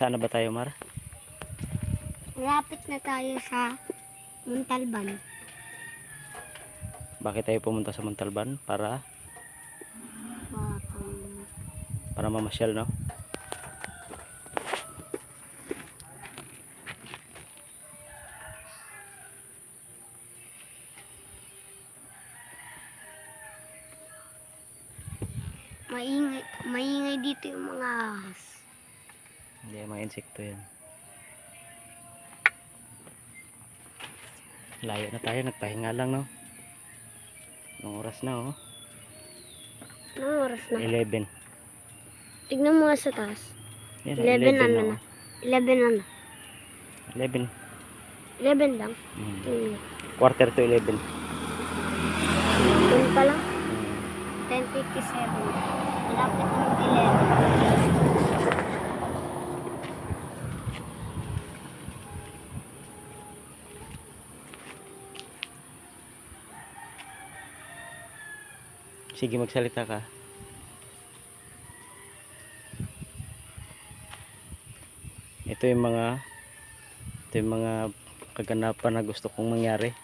Saan na ba tayo, Mar? Lapit na tayo sa Montalban. Bakit tayo pumunta sa Montalban? Para mamasyal, no? Maingay dito yung mga ahas. Hindi, mga insekto yan. Layo na tayo, nagpahinga lang, no? Anong oras na, oh? Anong oras na? 11. Tignan mo nga sa taas. Yan, 11 ano na? oh. 11 ano? 11. 11 lang? Quarter to 11. 10 pa lang? 10:57. Lapit ng 11. Sige, magsalita ka. Ito yung mga kaganapan na gusto kong mangyari.